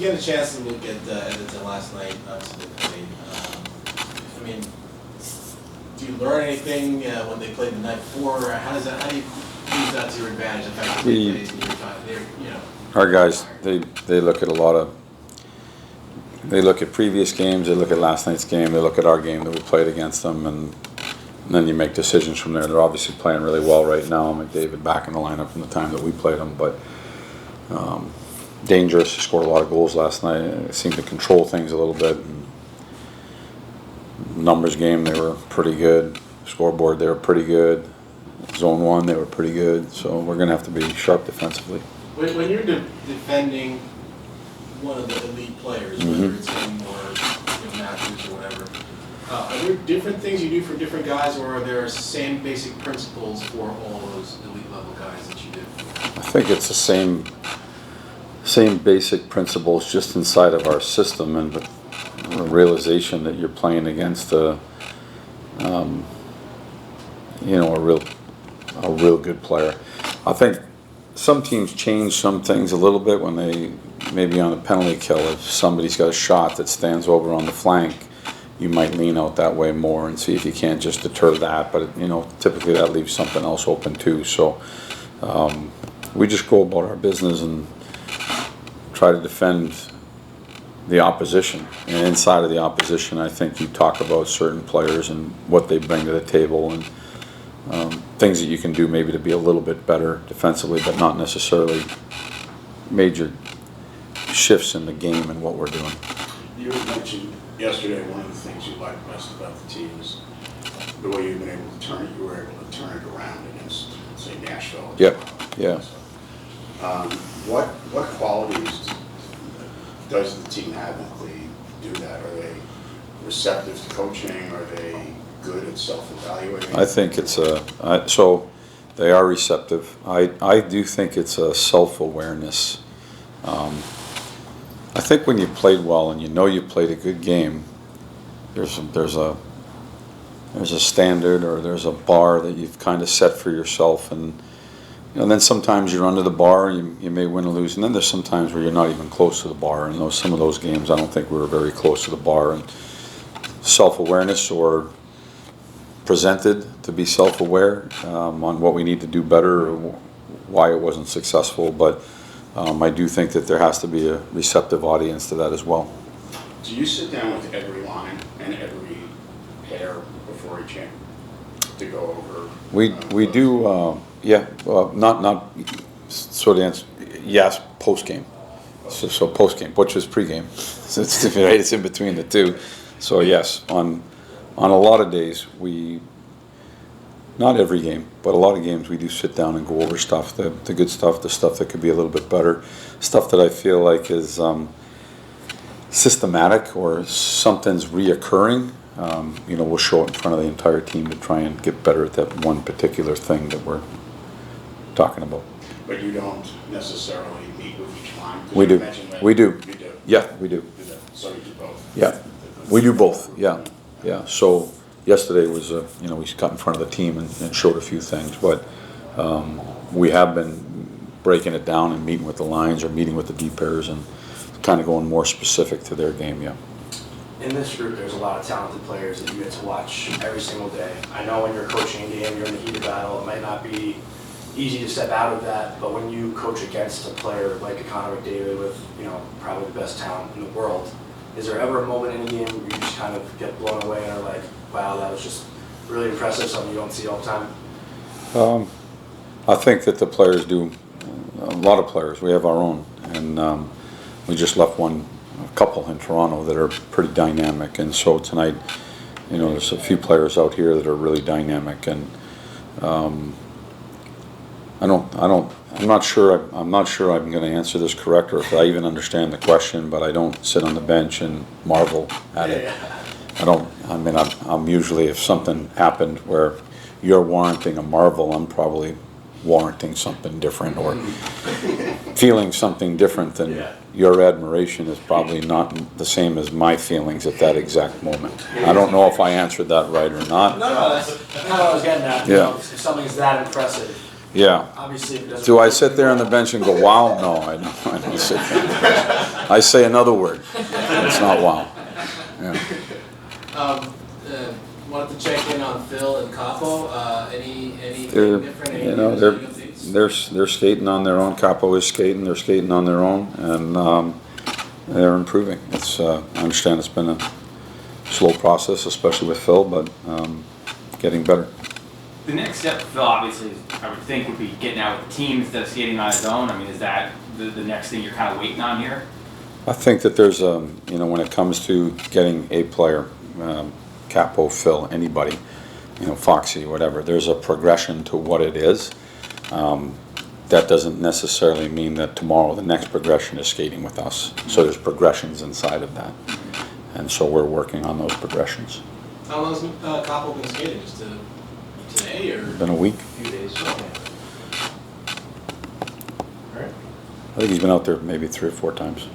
get a chance to look at Edmonton last night, obviously they played. I mean, do you learn anything when they played the night before? Or how do you use that to your advantage? The fact that they played in your time, our guys, they look at a lot of. They look at previous games. They look at last night's game. They look at our game that we played against them, and then you make decisions from there. They're obviously playing really well right now. McDavid back in the lineup from the time that we played them, but dangerous. He scored a lot of goals last night. They seemed to control things a little bit. And numbers game, they were pretty good. Scoreboard, they were pretty good. Zone 1, they were pretty good. So we're going to have to be sharp defensively. When you're defending one of the elite players, whether it's him or Matthews or whatever, are there different things you do for different guys, or are there same basic principles for all those elite level guys that you do? I think it's the same basic principles just inside of our system, and the realization that you're playing against a real good player. I think some teams change some things a little bit when they maybe on a penalty kill. If somebody's got a shot that stands over on the flank, you might lean out that way more and see if you can't just deter that. But typically that leaves something else open too. So we just go about our business and try to defend the opposition. And inside of the opposition, I think you talk about certain players and what they bring to the table, and things that you can do maybe to be a little bit better defensively, but not necessarily major shifts in the game and what we're doing. You mentioned yesterday one of the things you liked best about the team is the way you were able to turn it around against, say, Nashville. Yep. Yeah. What qualities does the team have that they do that? Are they receptive to coaching? Are they good at self-evaluating? I think it's so they are receptive. I do think it's a self-awareness. I think when you played well and you played a good game, there's a standard or there's a bar that you've kind of set for yourself, and then sometimes you're under the bar, you may win or lose, and then there's some times where you're not even close to the bar. And some of those games, I don't think we were very close to the bar. And self-awareness, or presented to be self-aware on what we need to do better or why it wasn't successful, but I do think that there has to be a receptive audience to that as well. Do you sit down with every line and every pair before each game to go over? We do, yeah. Not sort of answer. Yes, post game. So post game, which is pregame. So it's right. It's in between the two. So yes, on a lot of days not every game, but a lot of games we do sit down and go over stuff, the good stuff, the stuff that could be a little bit better, stuff that I feel like is systematic or something's reoccurring. We'll show it in front of the entire team to try and get better at that one particular thing that we're talking about. But you don't necessarily meet with each line? We do. We do. You do? Yeah, we do. So you do both? Yeah, we do both. Yeah. So yesterday was, we got in front of the team and showed a few things, but we have been breaking it down and meeting with the lines or meeting with the D pairs and kind of going more specific to their game. Yeah. In this group, there's a lot of talented players that you get to watch every single day. I know when you're coaching a game, you're in the heat of battle. It might not be easy to step out of that, but when you coach against a player like a Connor McDavid with, probably the best talent in the world, is there ever a moment in a game where you just kind of get blown away and are like, wow, that was just really impressive, something you don't see all the time? I think that the players do, a lot of players, we have our own, and we just left a couple in Toronto that are pretty dynamic, and so tonight, there's a few players out here that are really dynamic, and I'm not sure I'm going to answer this correct or if I even understand the question, but I don't sit on the bench and marvel at it. I'm usually, if something happened where you're warranting a marvel, I'm probably warranting something different or feeling something different than your admiration is probably not the same as my feelings at that exact moment. I don't know if I answered that right or not. No, that's kind of what I was getting at. Yeah. If something's that impressive. Yeah. Obviously, if it doesn't. Do I sit there on the bench and go, wow? No, I don't sit there. I say another word. It's not wow. Yeah. Wanted to check in on Phil and Capo. Anything They're, different? you know, they're skating on their own. Capo is skating. They're skating on their own, and they're improving. It's I understand it's been a slow process, especially with Phil, but getting better. The next step for Phil, obviously, I would think, would be getting out with the team instead of skating on his own. I mean, is that the next thing you're kind of waiting on here? I think that there's you know, when it comes to getting a player, Capo, Phil, anybody, you know, Foxy, whatever, there's a progression to what it is. That doesn't necessarily mean that tomorrow the next progression is skating with us. So there's progressions inside of that. And so we're working on those progressions. How long has Capo been skating? Just today or? Been a week. A few days. Okay. I think he's been out there maybe 3 or 4 times.